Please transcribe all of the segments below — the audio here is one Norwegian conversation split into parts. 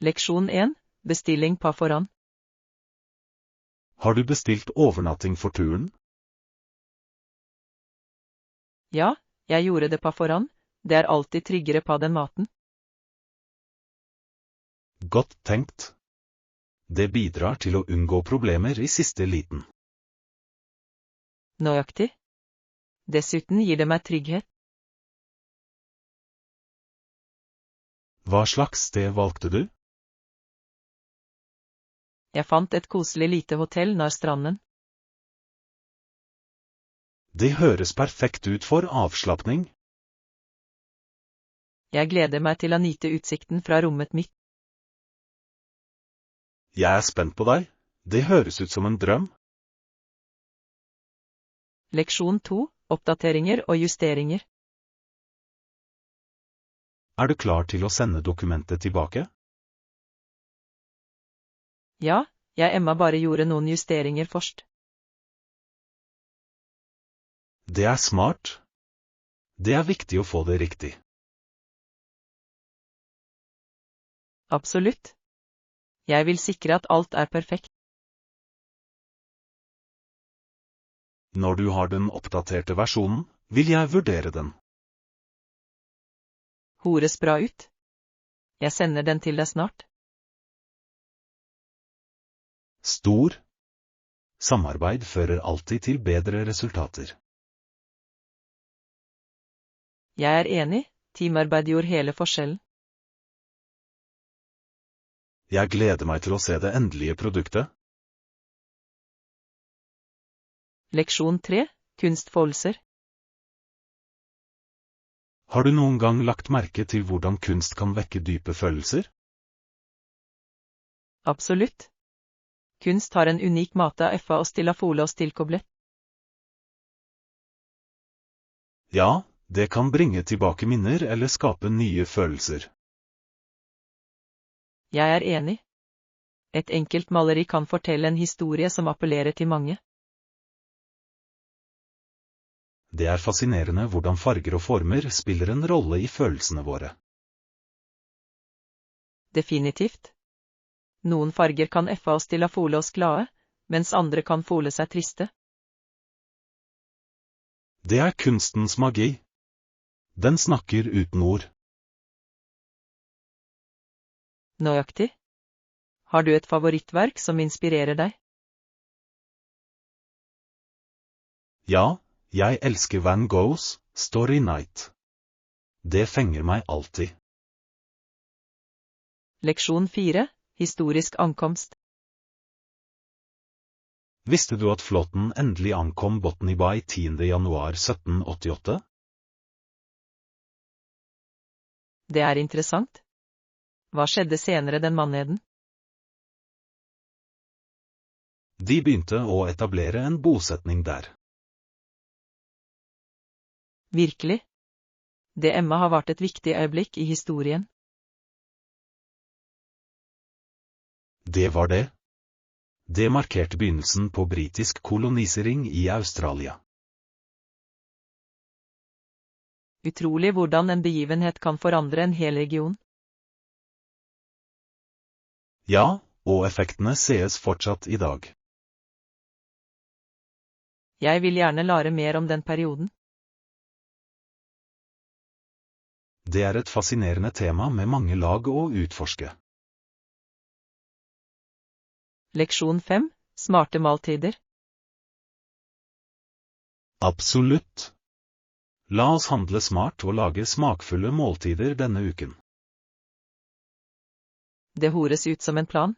Leksjon 1. Bestilling på forhånd. Har du bestilt overnatting for turen? Ja, jeg gjorde det på forhånd. Det er alltid tryggere på den maten. Godt tenkt. Det bidrar til å unngå problemer i siste liten. Nøyaktig. Dessuten gir det meg trygghet. Hva slags sted valgte du? Jeg fant et koselig lite hotell nær stranden. Det høres perfekt ut for avslapning. Jeg gleder meg til å nyte utsikten fra rommet mitt. Jeg er spent på deg. Det høres ut som en drøm. Leksjon 2. Oppdateringer og justeringer. Er du klar til å sende dokumentet tilbake? Ja, Emma bare gjorde noen justeringer først. Det er smart. Det er viktig å få det riktig. Absolutt. Jeg vil sikre at alt er perfekt. Når du har den oppdaterte versjonen, vil jeg vurdere den. Høres bra ut. Jeg sender den til deg snart. Stor. Samarbeid fører alltid til bedre resultater. Jeg er enig, teamarbeid gjorde hele forskjellen. Jeg gleder meg til å se det endelige produktet. Leksjon 3. Kunstfølelser. Har du noen gang lagt merke til hvordan kunst kan vekke dype følelser? Absolutt. Kunst har en unik måte å stille oss tilkoblet. Ja, det kan bringe tilbake minner eller skape nye følelser. Jeg er enig. Et enkelt maleri kan fortelle en historie som appellerer til mange. Det er fascinerende hvordan farger og former spiller en rolle i følelsene våre. Definitivt. Noen farger kan oss til å føle oss glade, mens andre kan føle seg triste. Det er kunstens magi. Den snakker uten ord. Nøyaktig. Har du et favorittverk som inspirerer deg? Ja, jeg elsker Van Goghs Starry Night. Det fenger meg alltid. Leksjon 4. Historisk ankomst. Visste du at flåten endelig ankom Botany Bay 10. januar 1788? Det er interessant. Hva skjedde senere den måneden? De begynte å etablere en bosetning der. Virkelig. Det Emma har vært et viktig øyeblikk i historien. Det var det. Det markerte begynnelsen på britisk kolonisering i Australia. Utrolig hvordan en begivenhet kan forandre en hel region. Ja, og effektene sees fortsatt i dag. Jeg vil gjerne lære mer om den perioden. Det er et fascinerende tema med mange lag å utforske. Leksjon 5. Smarte måltider. Absolutt. La oss handle smart og lage smakfulle måltider denne uken. Det høres ut som en plan.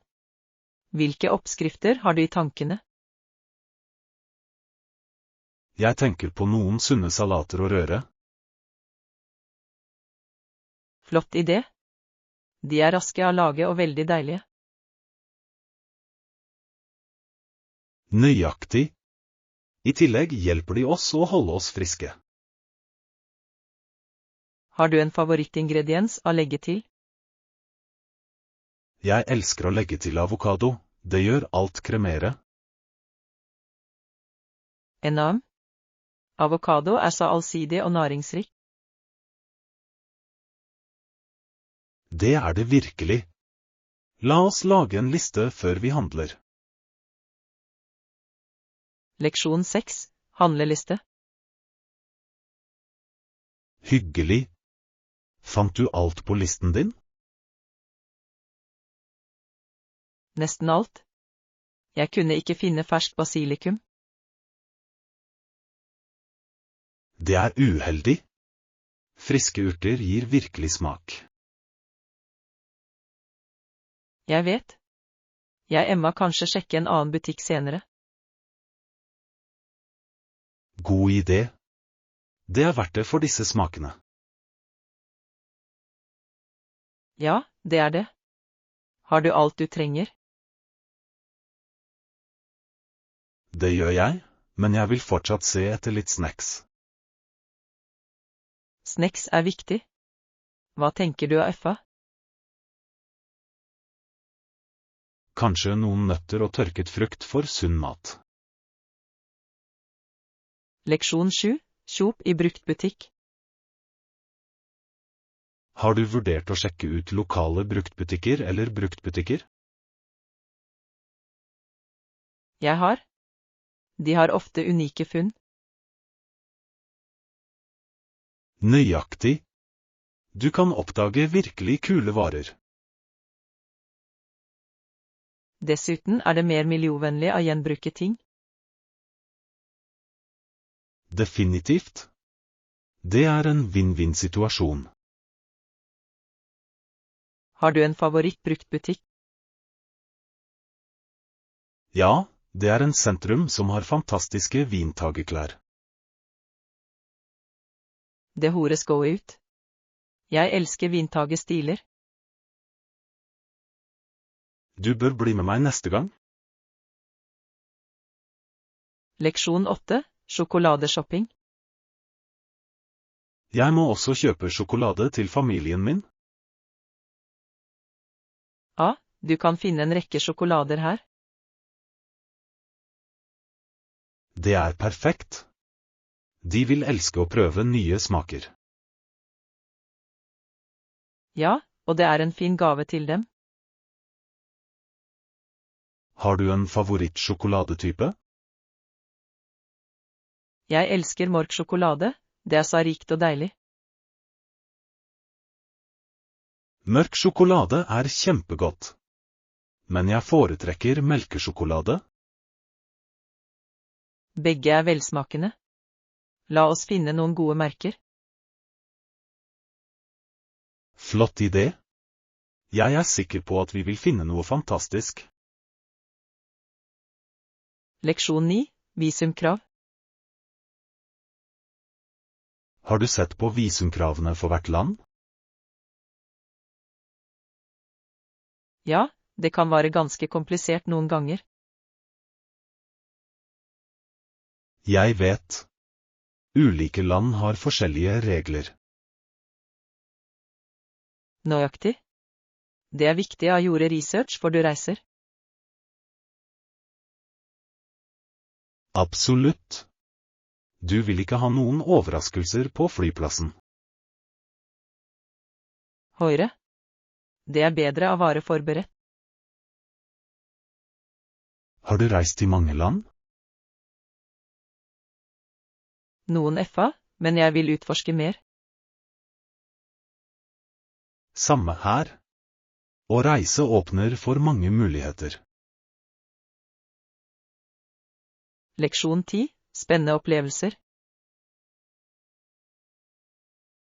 Hvilke oppskrifter har du i tankene? Jeg tenker på noen sunne salater og røre. Flott idé. De er raske å lage og veldig deilige. Nøyaktig. I tillegg hjelper de oss å holde oss friske. Har du en favorittingrediens å legge til? Jeg elsker å legge til avokado. Det gjør alt kremere. Enorm. Avokado er så allsidig og næringsrik. Det er det virkelig. La oss lage en liste før vi handler. Leksjon 6, handleliste. Hyggelig. Fant du alt på listen din? Nesten alt. Jeg kunne ikke finne ferskt basilikum. Det er uheldig. Friske urter gir virkelig smak. Jeg vet. Emma kanskje sjekke en annen butikk senere. God idé. Det er verdt det for disse smakene. Ja, det er det. Har du alt du trenger? Det gjør jeg, men jeg vil fortsatt se etter litt snacks. Snacks er viktig. Hva tenker du av Effa? Kanskje noen nøtter og tørket frukt for sunn mat. Leksjon 7, kjøp i bruktbutikk. Har du vurdert å sjekke ut lokale bruktbutikker eller bruktbutikker? Jeg har. De har ofte unike funn. Nøyaktig. Du kan oppdage virkelig kule varer. Dessuten er det mer miljøvennlig å gjenbruke ting. Definitivt. Det er en vinn-vinn-situasjon. Har du en favorittbruktbutikk? Ja, det er en sentrum som har fantastiske vintageklær. Det høres godt ut. Jeg elsker vintagestiler. Du bør bli med meg neste gang. Leksjon 8, sjokoladeshopping. Jeg må også kjøpe sjokolade til familien min. Du kan finne en rekke sjokolader her. Det er perfekt. De vil elske å prøve nye smaker. Ja, og det er en fin gave til dem. Har du en favorittsjokoladetype? Jeg elsker mørk sjokolade, det er så rikt og deilig. Mørk sjokolade er kjempegodt. Men jeg foretrekker melkesjokolade. Begge er velsmakende. La oss finne noen gode merker. Flott idé. Jeg er sikker på at vi vil finne noe fantastisk. Leksjon 9, visumkrav. Har du sett på visumkravene for hvert land? Ja, det kan være ganske komplisert noen ganger. Jeg vet. Ulike land har forskjellige regler. Nøyaktig. Det er viktig å gjøre research før du reiser. Absolutt. Du vil ikke ha noen overraskelser på flyplassen. Høyre. Det er bedre å være forberedt. Har du reist til mange land? Noen Effa, men jeg vil utforske mer. Samme her. Å reise åpner for mange muligheter. Leksjon 10, spennende opplevelser.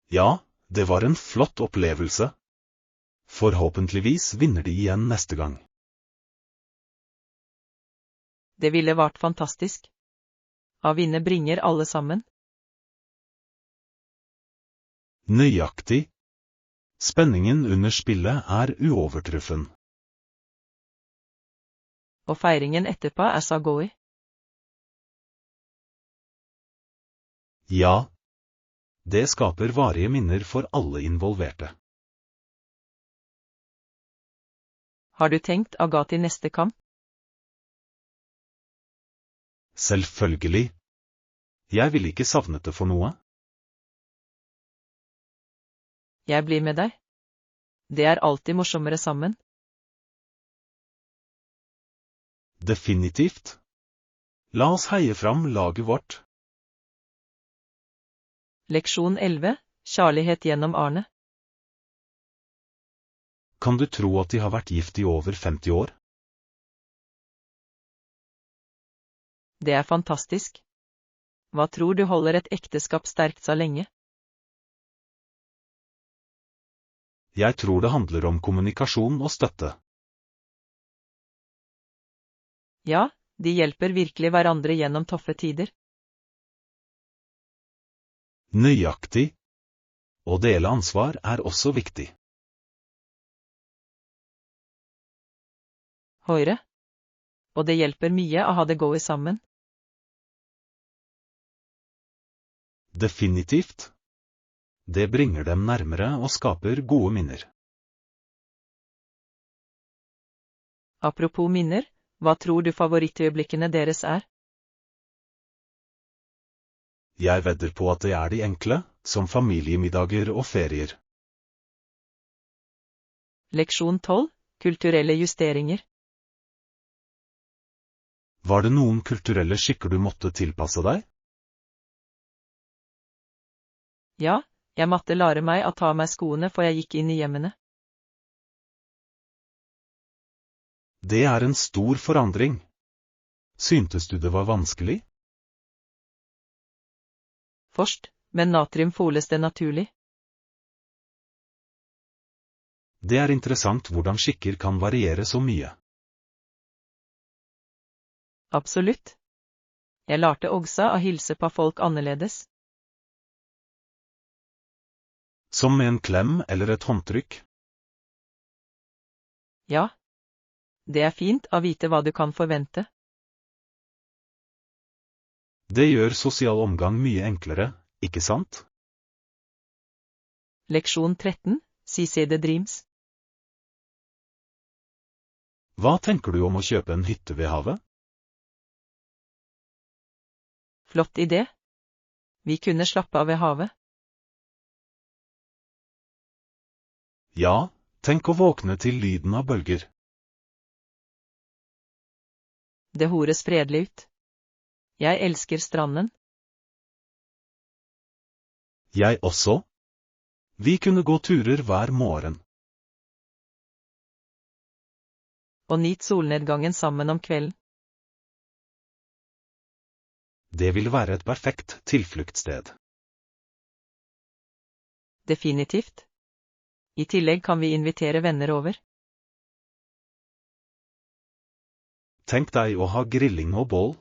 Ja, det var en flott opplevelse. Forhåpentligvis vinner de igjen neste gang. Det ville vært fantastisk. Å vinne bringer alle sammen. Nøyaktig. Spenningen under spillet er uovertruffen. Og feiringen etterpå er så gøy. Ja. Det skaper varige minner for alle involverte. Har du tenkt å gå til neste kamp? Selvfølgelig. Jeg vil ikke savne det for noe. Jeg blir med deg. Det er alltid morsommere sammen. Definitivt. La oss heie fram laget vårt. Leksjon 11, kjærlighet gjennom Arne. Kan du tro at de har vært gift i over 50 år? Det er fantastisk. Hva tror du holder et ekteskap sterkt så lenge? Jeg tror det handler om kommunikasjon og støtte. Ja, de hjelper virkelig hverandre gjennom tøffe tider. Nøyaktig. Å dele ansvar er også viktig. Høyre. Og det hjelper mye å ha det gøy sammen. Definitivt. Det bringer dem nærmere og skaper gode minner. Apropos minner, hva tror du favorittøyeblikkene deres er? Jeg vedder på at det er de enkle, som familiemiddager og ferier. Leksjon 12, kulturelle justeringer. Var det noen kulturelle skikker du måtte tilpasse deg? Ja, jeg måtte lære meg å ta av meg skoene før jeg gikk inn i hjemmene. Det er en stor forandring. Syntes du det var vanskelig? Først, men natrium føles det naturlig. Det er interessant hvordan skikker kan variere så mye. Absolutt. Jeg lærte også å hilse på folk annerledes. Som med en klem eller et håndtrykk? Ja. Det er fint å vite hva du kan forvente. Det gjør sosial omgang mye enklere, ikke sant? Leksjon 13, CC The Dreams. Hva tenker du om å kjøpe en hytte ved havet? Flott idé. Vi kunne slappe av ved havet. Ja, tenk å våkne til lyden av bølger. Det høres fredelig ut. Jeg elsker stranden. Jeg også. Vi kunne gå turer hver morgen. Og nyt solnedgangen sammen om kvelden. Det vil være et perfekt tilfluktssted. Definitivt. I tillegg kan vi invitere venner over. Tenk deg å ha grilling og bål.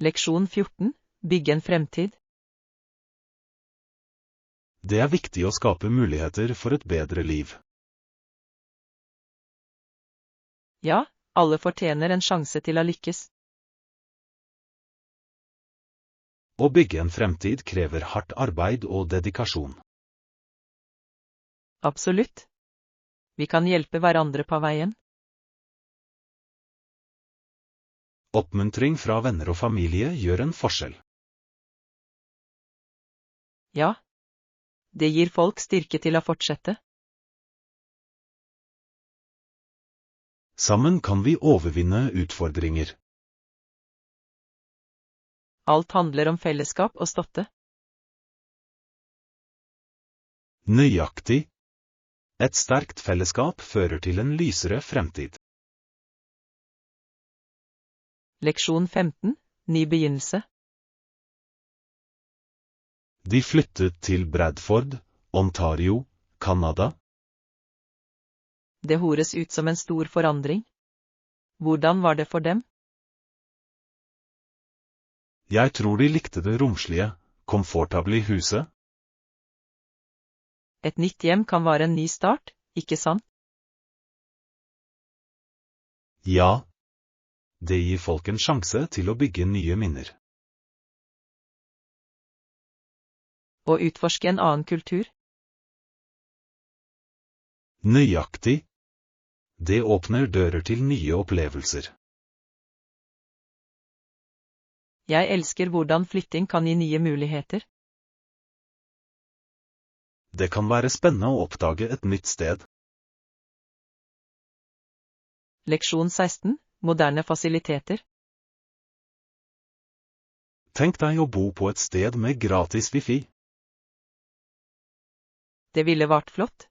Leksjon 14, bygge en fremtid. Det er viktig å skape muligheter for et bedre liv. Ja, alle fortjener en sjanse til å lykkes. Å bygge en fremtid krever hardt arbeid og dedikasjon. Absolutt. Vi kan hjelpe hverandre på veien. Oppmuntring fra venner og familie gjør en forskjell. Ja. Det gir folk styrke til å fortsette. Sammen kan vi overvinne utfordringer. Alt handler om fellesskap og støtte. Nøyaktig. Et sterkt fellesskap fører til en lysere fremtid. Leksjon 15, ny begynnelse. De flyttet til Bradford, Ontario, Canada. Det høres ut som en stor forandring. Hvordan var det for dem? Jeg tror de likte det romslige, komfortable huset. Et nytt hjem kan være en ny start, ikke sant? Ja. Det gir folk en sjanse til å bygge nye minner. Og utforske en annen kultur. Nøyaktig. Det åpner dører til nye opplevelser. Jeg elsker hvordan flytting kan gi nye muligheter. Det kan være spennende å oppdage et nytt sted. Leksjon 16, moderne fasiliteter. Tenk deg å bo på et sted med gratis wifi. Det ville vært flott.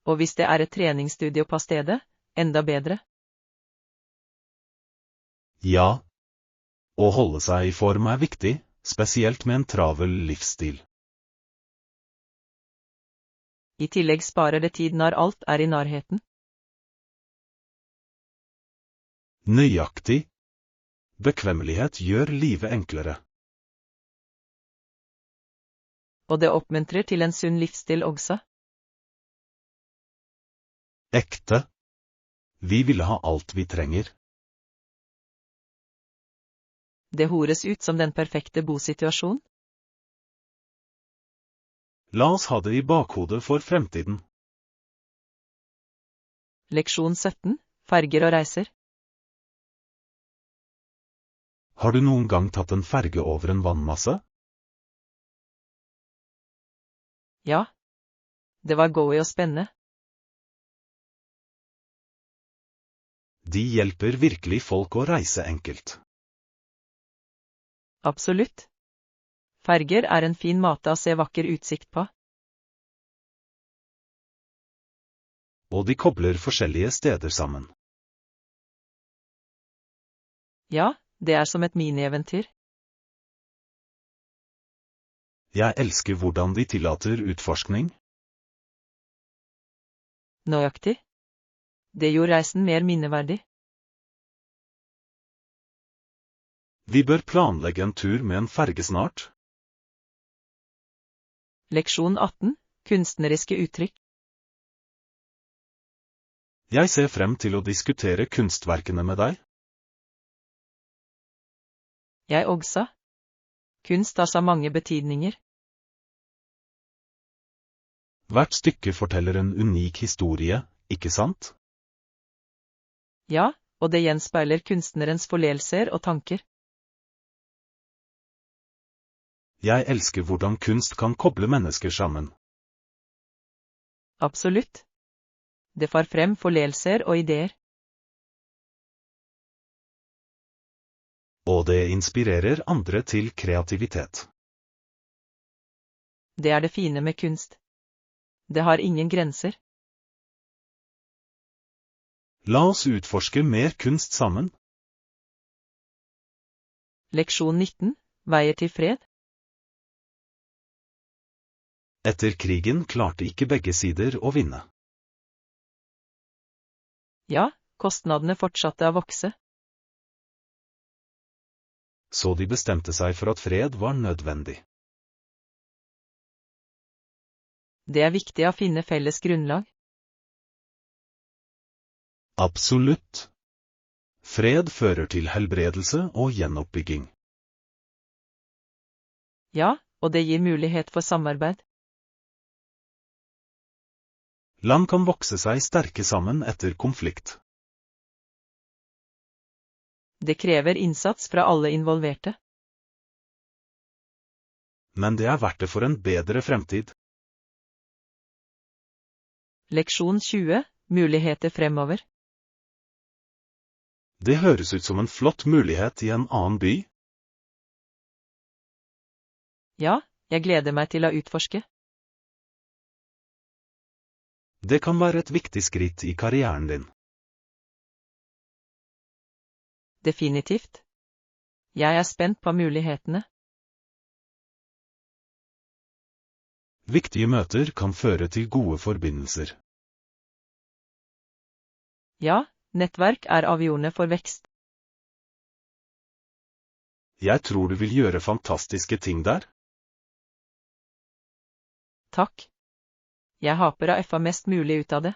Og hvis det er et treningsstudio på stedet, enda bedre. Ja. Å holde seg i form er viktig, spesielt med en travel livsstil. I tillegg sparer det tid når alt er i nærheten. Nøyaktig. Bekvemmelighet gjør livet enklere. Og det oppmuntrer til en sunn livsstil også. Ekte. Vi ville ha alt vi trenger. Det høres ut som den perfekte bosituasjon. La oss ha det i bakhodet for fremtiden. Leksjon 17, ferger og reiser. Har du noen gang tatt en ferge over en vannmasse? Ja. Det var gøy og spennende. De hjelper virkelig folk å reise enkelt. Absolutt. Ferger er en fin måte å se vakker utsikt på. Og de kobler forskjellige steder sammen. Ja, det er som et minieventyr. Jeg elsker hvordan de tillater utforskning. Nøyaktig. Det gjør reisen mer minneverdig. Vi bør planlegge en tur med en ferge snart. Leksjon 18, kunstneriske uttrykk. Jeg ser frem til å diskutere kunstverkene med deg. Jeg også. Kunst har så mange betydninger. Hvert stykke forteller en unik historie, ikke sant? Ja, og det gjenspeiler kunstnerens følelser og tanker. Jeg elsker hvordan kunst kan koble mennesker sammen. Absolutt. Det får frem følelser og ideer. Og det inspirerer andre til kreativitet. Det er det fine med kunst. Det har ingen grenser. La oss utforske mer kunst sammen. Leksjon 19, veier til fred. Etter krigen klarte ikke begge sider å vinne. Ja, kostnadene fortsatte å vokse. Så de bestemte seg for at fred var nødvendig. Det er viktig å finne felles grunnlag. Absolutt. Fred fører til helbredelse og gjenoppbygging. Ja, og det gir mulighet for samarbeid. Land kan vokse seg sterke sammen etter konflikt. Det krever innsats fra alle involverte. Men det er verdt det for en bedre fremtid. Leksjon 20, muligheter fremover. Det høres ut som en flott mulighet i en annen by. Ja, jeg gleder meg til å utforske. Det kan være et viktig skritt i karrieren din. Definitivt. Jeg er spent på mulighetene. Viktige møter kan føre til gode forbindelser. Ja, nettverk er avgjørende for vekst. Jeg tror du vil gjøre fantastiske ting der. Takk. Jeg håper å få mest mulig ut av det.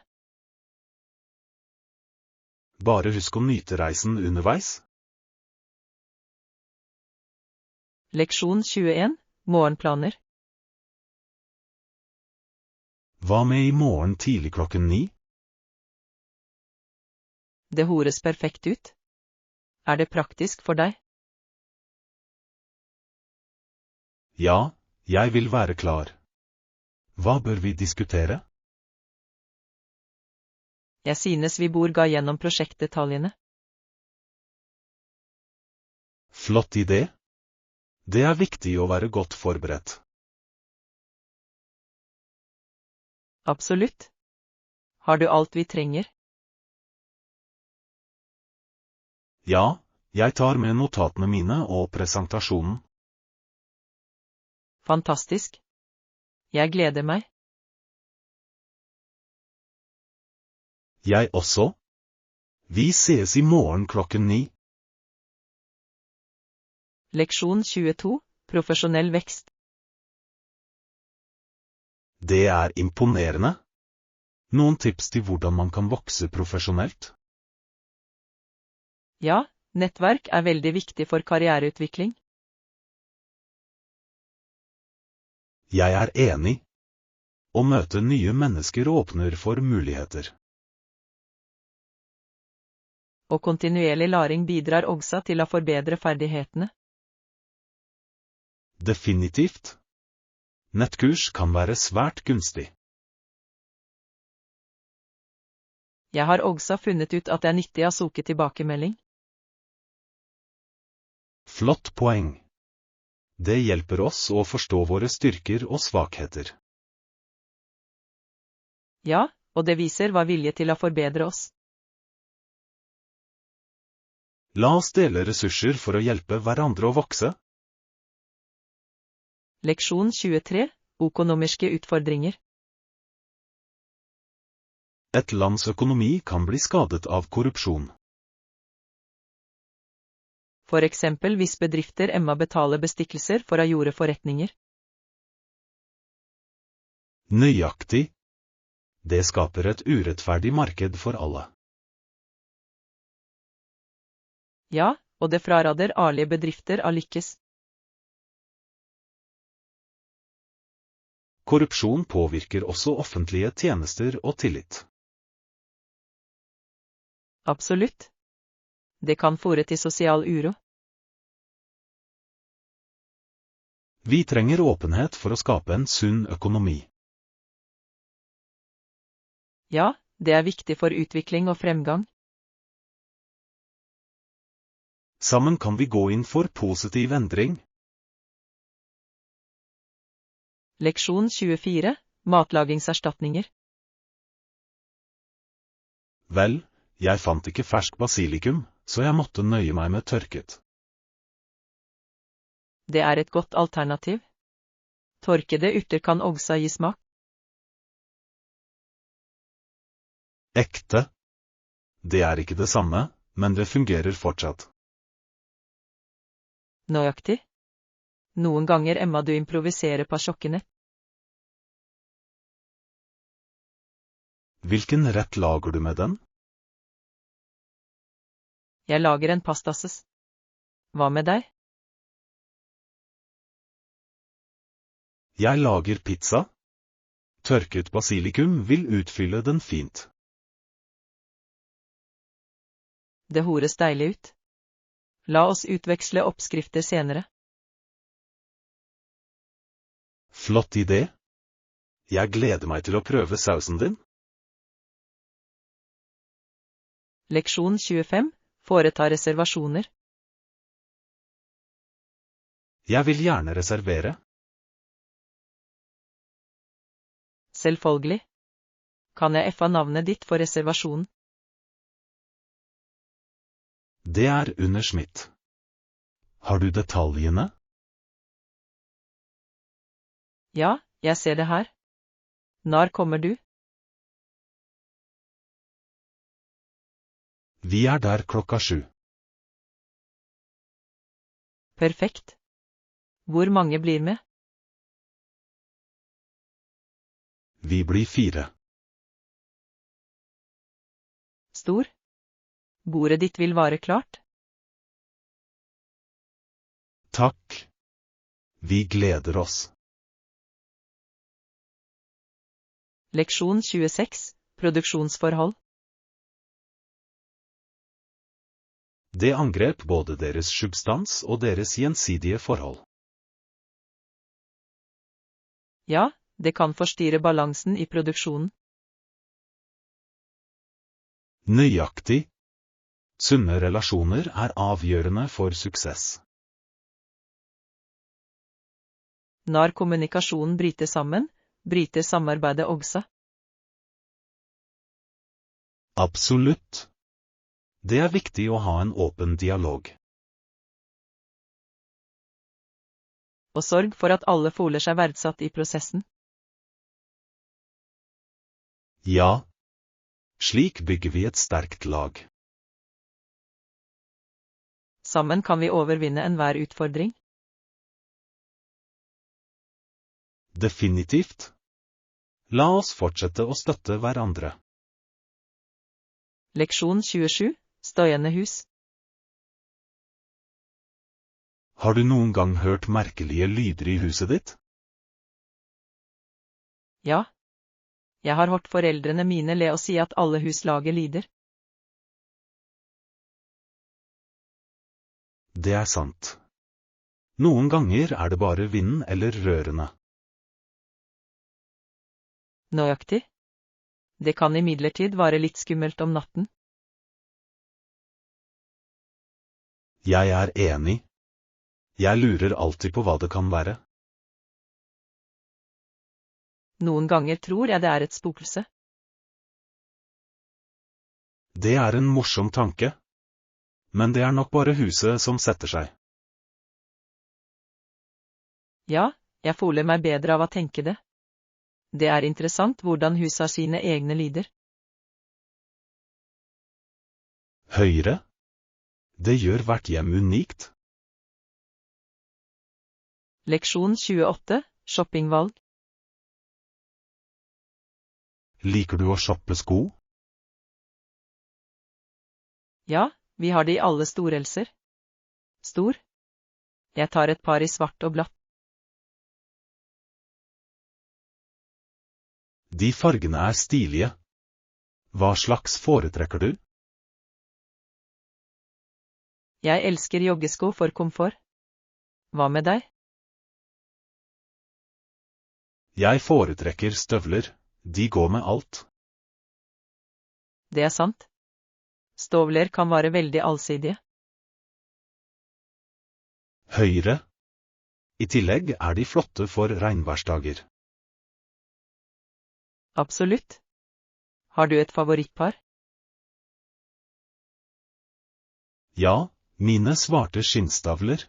Bare husk å nyte reisen underveis. Leksjon 21, morgenplaner. Hva med i morgen tidlig 9:00? Det høres perfekt ut. Er det praktisk for deg? Ja, jeg vil være klar. Hva bør vi diskutere? Jeg synes vi bør gå gjennom prosjektdetaljene. Flott idé. Det er viktig å være godt forberedt. Absolutt. Har du alt vi trenger? Ja, jeg tar med notatene mine og presentasjonen. Fantastisk. Jeg gleder meg. Jeg også. Vi ses i morgen klokken 9. Leksjon 22, profesjonell vekst. Det er imponerende. Noen tips til hvordan man kan vokse profesjonelt? Ja, nettverk er veldig viktig for karriereutvikling. Jeg er enig. Å møte nye mennesker åpner for muligheter. Og kontinuerlig læring bidrar også til å forbedre ferdighetene. Definitivt. Nettkurs kan være svært gunstig. Jeg har også funnet ut at det er nyttig å søke tilbakemelding. Flott poeng. Det hjelper oss å forstå våre styrker og svakheter. Ja, og det viser vår vilje til å forbedre oss. La oss dele ressurser for å hjelpe hverandre å vokse. Leksjon 23, økonomiske utfordringer. Et lands økonomi kan bli skadet av korrupsjon. For eksempel hvis bedrifter må betale bestikkelser for å gjøre forretninger. Nøyaktig. Det skaper et urettferdig marked for alle. Ja, og det fraråder ærlige bedrifter å lykkes. Korrupsjon påvirker også offentlige tjenester og tillit. Absolutt. Det kan føre til sosial uro. Vi trenger åpenhet for å skape en sunn økonomi. Ja, det er viktig for utvikling og fremgang. Sammen kan vi gå inn for positiv endring. Leksjon 24, matlagingserstatninger. Vel, jeg fant ikke fersk basilikum, så jeg måtte nøye meg med tørket. Det er et godt alternativ. Tørkede urter kan også gi smak. Ekte. Det er ikke det samme, men det fungerer fortsatt. Nøyaktig. Noen ganger må du improvisere på kjøkkenet. Hvilken rett lager du med den? Jeg lager en pastasaus. Hva med deg? Jeg lager pizza. Tørket basilikum vil utfylle den fint. Det høres deilig ut. La oss utveksle oppskrifter senere. Flott idé. Jeg gleder meg til å prøve sausen din. Leksjon 25, foreta reservasjoner. Jeg vil gjerne reservere. Selvfølgelig. Kan jeg få navnet ditt for reservasjonen? Det er under Schmidt. Har du detaljene? Ja, jeg ser det her. Når kommer du? Vi er der 7:00. Perfekt. Hvor mange blir med? Vi blir 4. Stor? Bordet ditt vil være klart? Takk. Vi gleder oss. Leksjon 26, produksjonsforhold. Det angrep både deres substans og deres gjensidige forhold. Ja, det kan forstyrre balansen i produksjonen. Nøyaktig. Sunne relasjoner er avgjørende for suksess. Når kommunikasjonen bryter sammen, bryter samarbeidet også. Absolutt. Det er viktig å ha en åpen dialog. Og sorg for at alle føler seg verdsatt i prosessen. Ja. Slik bygger vi et sterkt lag. Sammen kan vi overvinne enhver utfordring. Definitivt. La oss fortsette å støtte hverandre. Leksjon 27, støyende hus. Har du noen gang hørt merkelige lyder i huset ditt? Ja. Jeg har hørt foreldrene mine le og si at alle hus lager lyder. Det er sant. Noen ganger er det bare vinden eller rørene. Nøyaktig. Det kan imidlertid være litt skummelt om natten. Jeg er enig. Jeg lurer alltid på hva det kan være. Noen ganger tror jeg det er et spøkelse. Det er en morsom tanke. Men det er nok bare huset som setter seg. Ja, jeg føler meg bedre av å tenke det. Det er interessant hvordan hus har sine egne lyder. Høyre? Det gjør hvert hjem unikt. Leksjon 28, shoppingvalg. Liker du å shoppe sko? Ja, vi har det i alle storelser. Stor? Jeg tar et par i svart og blått. De fargene er stilige. Hva slags foretrekker du? Jeg elsker joggesko for komfort. Hva med deg? Jeg foretrekker støvler. De går med alt. Det er sant. Støvler kan være veldig allsidige. Høyre. I tillegg er de flotte for regnværsdager. Absolutt. Har du et favorittpar? Ja, mine svarte skinnstavler.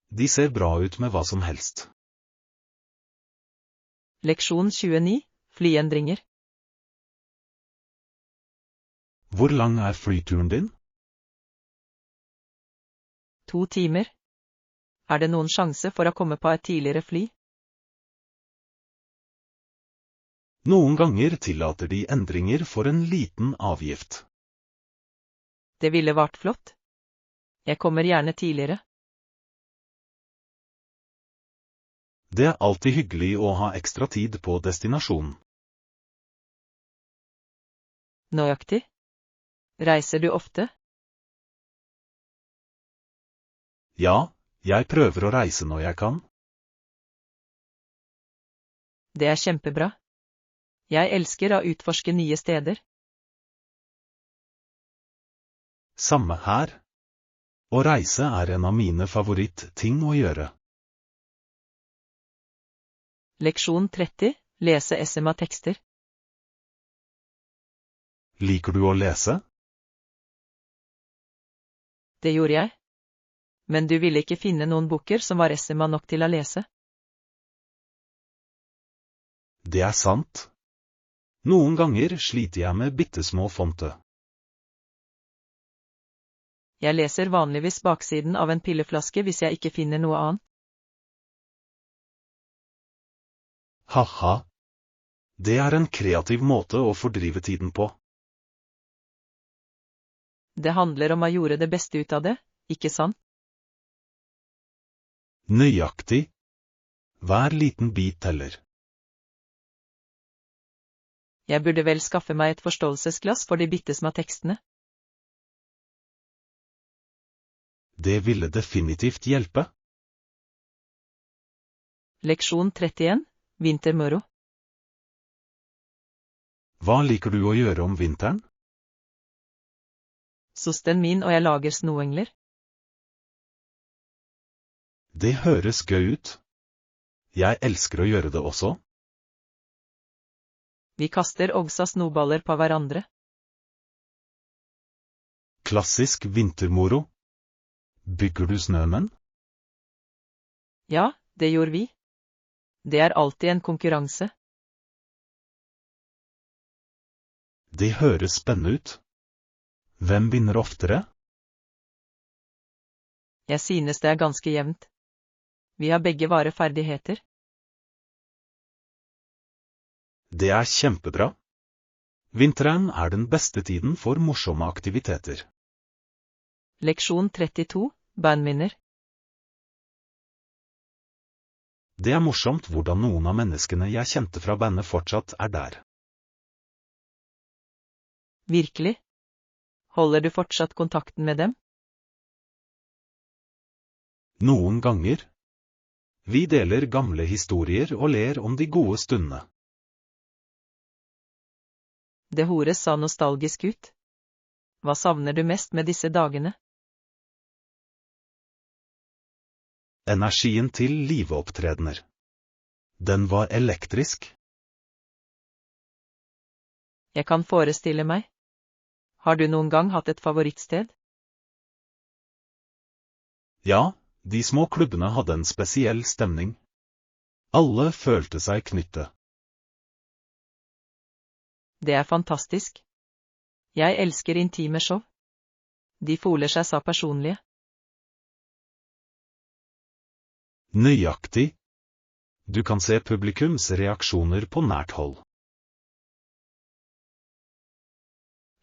De ser bra ut med hva som helst. Leksjon 29, flyendringer. Hvor lang er flyturen din? 2 timer. Er det noen sjanse for å komme på et tidligere fly? Noen ganger tillater de endringer for en liten avgift. Det ville vært flott. Jeg kommer gjerne tidligere. Det er alltid hyggelig å ha ekstra tid på destinasjonen. Nøyaktig. Reiser du ofte? Ja, jeg prøver å reise når jeg kan. Det er kjempebra. Jeg elsker å utforske nye steder. Samme her. Å reise er en av mine favorittting å gjøre. Leksjon 30, lese SMA-tekster. Liker du å lese? Det gjorde jeg. Men du ville ikke finne noen boker som var SMA nok til å lese. Det er sant. Noen ganger sliter jeg med bittesmå fonte. Jeg leser vanligvis baksiden av en pilleflaske hvis jeg ikke finner noe annet. Haha. Det er en kreativ måte å fordrive tiden på. Det handler om å gjøre det beste ut av det, ikke sant? Nøyaktig. Hver liten bit teller. Jeg burde vel skaffe meg et forståelsesglass for de bittesmå tekstene. Det ville definitivt hjelpe. Leksjon 31, vintermoro. Hva liker du å gjøre om vinteren? Søsteren min og jeg lager snoengler. Det høres gøy ut. Jeg elsker å gjøre det også. Vi kaster også snoballer på hverandre. Klassisk vintermoro. Bygger du snømenn? Ja, det gjorde vi. Det er alltid en konkurranse. Det høres spennende ut. Hvem vinner oftere? Jeg synes det er ganske jevnt. Vi har begge våre ferdigheter. Det er kjempebra. Vinteren er den beste tiden for morsomme aktiviteter. Leksjon 32, bandminner. Det er morsomt hvordan noen av menneskene jeg kjente fra bandet fortsatt er der. Virkelig? Holder du fortsatt kontakten med dem? Noen ganger. Vi deler gamle historier og ler om de gode stundene. Det høres så nostalgisk ut. Hva savner du mest med disse dagene? Energien til liveopptredener. Den var elektrisk. Jeg kan forestille meg. Har du noen gang hatt et favorittsted? Ja, de små klubbene hadde en spesiell stemning. Alle følte seg knyttet. Det er fantastisk. Jeg elsker intime show. De føler seg så personlige. Nøyaktig. Du kan se publikums reaksjoner på nært hold.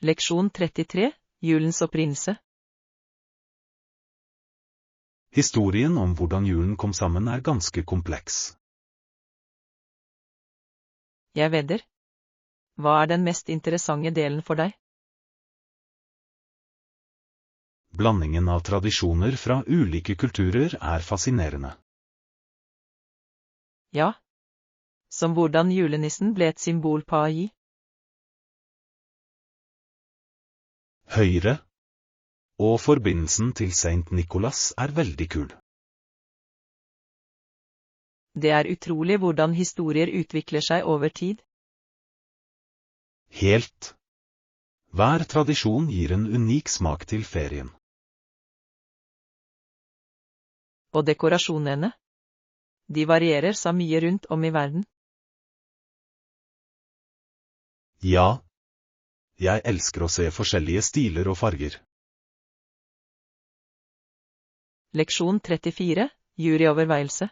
Leksjon 33, julens opprinnelse. Historien om hvordan julen kom sammen er ganske kompleks. Jeg vedder. Hva er den mest interessante delen for deg? Blandingen av tradisjoner fra ulike kulturer er fascinerende. Ja. Som hvordan julenissen ble et symbol på AI. Høyre. Og forbindelsen til Saint Nicholas er veldig kul. Det er utrolig hvordan historier utvikler seg over tid. Helt. Hver tradisjon gir en unik smak til ferien. Og dekorasjonene. De varierer så mye rundt om i verden. Ja. Jeg elsker å se forskjellige stiler og farger. Leksjon 34, juryoverveielse.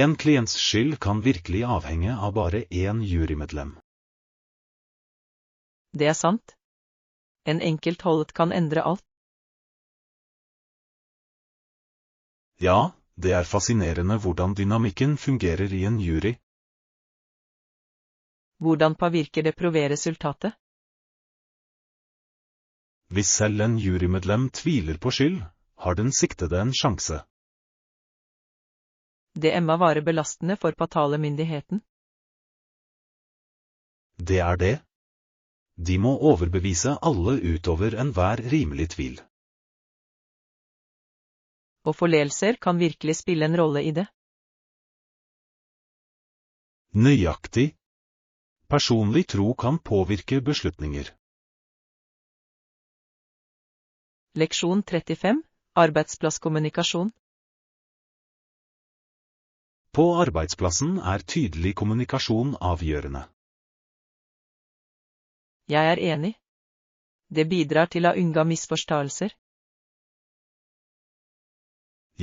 En klients skyld kan virkelig avhenge av bare én jurymedlem. Det er sant. En enkelt hold kan endre alt. Ja, det er fascinerende hvordan dynamikken fungerer i en jury. Hvordan påvirker det prøveresultatet? Hvis selv en jurymedlem tviler på skyld, har den siktede en sjanse. Det må være belastende for påtalemyndigheten. Det er det. De må overbevise alle utover enhver rimelig tvil. Og forledelser kan virkelig spille en rolle i det. Nøyaktig. Personlig tro kan påvirke beslutninger. Leksjon 35, arbeidsplasskommunikasjon. På arbeidsplassen er tydelig kommunikasjon avgjørende. Jeg er enig. Det bidrar til å unngå misforståelser.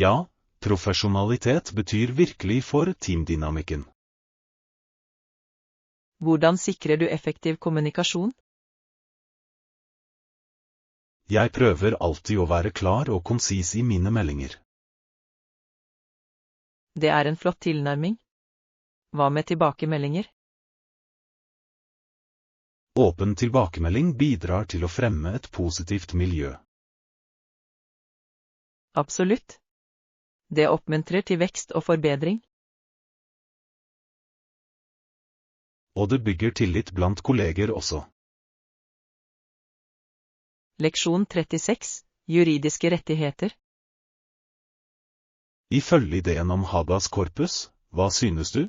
Ja, profesjonalitet betyr virkelig for teamdynamikken. Hvordan sikrer du effektiv kommunikasjon? Jeg prøver alltid å være klar og konsis i mine meldinger. Det er en flott tilnærming. Hva med tilbakemeldinger? Åpen tilbakemelding bidrar til å fremme et positivt miljø. Absolutt. Det oppmuntrer til vekst og forbedring. Og det bygger tillit blant kolleger også. Leksjon 36, juridiske rettigheter. Ifølge ideen om habeas corpus, hva synes du?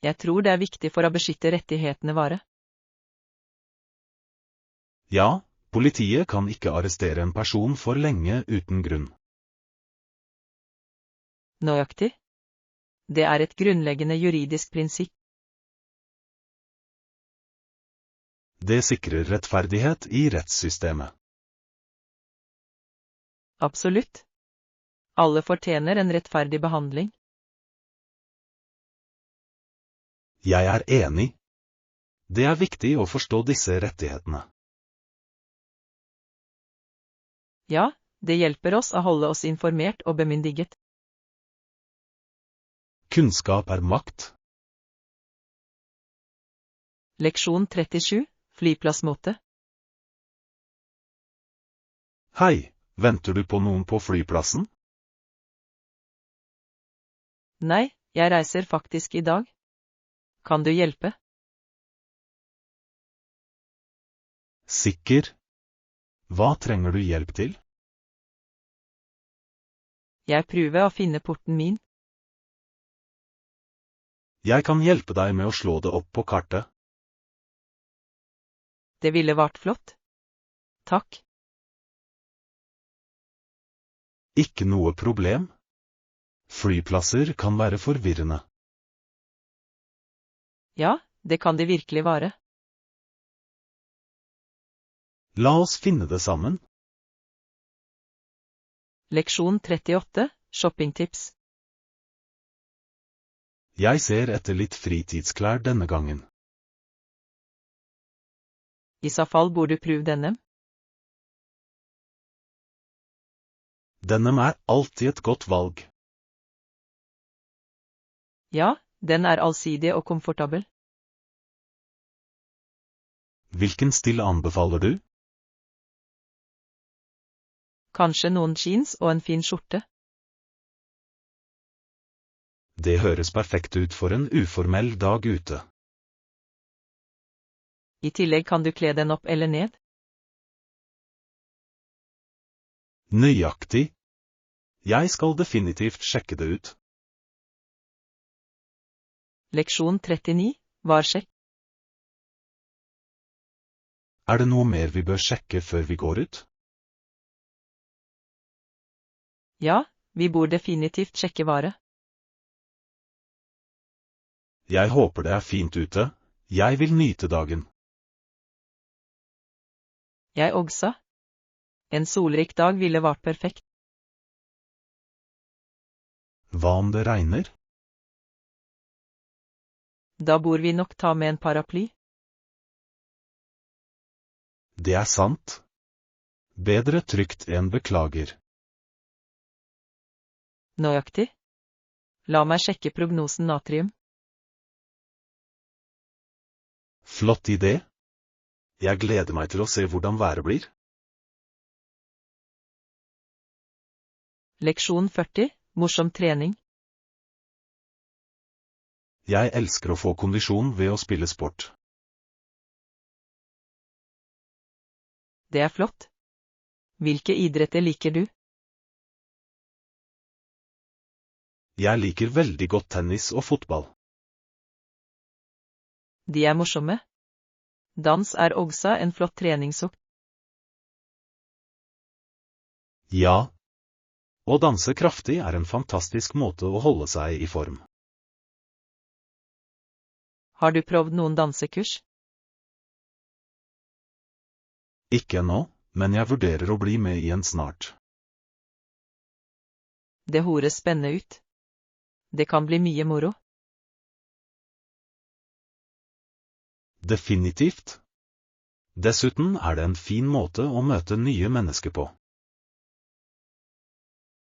Jeg tror det er viktig for å beskytte rettighetene våre. Ja, politiet kan ikke arrestere en person for lenge uten grunn. Nøyaktig. Det er et grunnleggende juridisk prinsipp. Det sikrer rettferdighet i rettssystemet. Absolutt. Alle fortjener en rettferdig behandling. Jeg er enig. Det er viktig å forstå disse rettighetene. Ja, det hjelper oss å holde oss informert og bemyndiget. Kunnskap er makt. Leksjon 37, flyplassmåte. Hei, venter du på noen på flyplassen? Nei, jeg reiser faktisk i dag. Kan du hjelpe? Sikker. Hva trenger du hjelp til? Jeg prøver å finne porten min. Jeg kan hjelpe deg med å slå det opp på kartet. Det ville vært flott. Takk. Ikke noe problem. Flyplasser kan være forvirrende. Ja, det kan det virkelig være. La oss finne det sammen. Leksjon 38, shoppingtips. Jeg ser etter litt fritidsklær denne gangen. I så fall burde du prøve denne. Denne er alltid et godt valg. Ja, den er allsidig og komfortabel. Hvilken stil anbefaler du? Kanskje noen jeans og en fin skjorte. Det høres perfekt ut for en uformell dag ute. I tillegg kan du kle den opp eller ned. Nøyaktig. Jeg skal definitivt sjekke det ut. Leksjon 39, varsjekk. Er det noe mer vi bør sjekke før vi går ut? Ja, vi bør definitivt sjekke vare. Jeg håper det er fint ute. Jeg vil nyte dagen. Jeg også. En solrik dag ville vært perfekt. Hva om det regner? Da bør vi nok ta med en paraply. Det er sant. Bedre trygt enn beklager. Nøyaktig. La meg sjekke prognosen natrium. Flott idé. Jeg gleder meg til å se hvordan været blir. Leksjon 40, morsom trening. Jeg elsker å få kondisjon ved å spille sport. Det er flott. Hvilke idretter liker du? Jeg liker veldig godt tennis og fotball. De er morsomme. Dans er også en flott treningsøkt. Ja. Å danse kraftig er en fantastisk måte å holde seg i form. Har du prøvd noen dansekurs? Ikke ennå, men jeg vurderer å bli med igjen snart. Det høres spennende ut. Det kan bli mye moro. Definitivt. Dessuten er det en fin måte å møte nye mennesker på.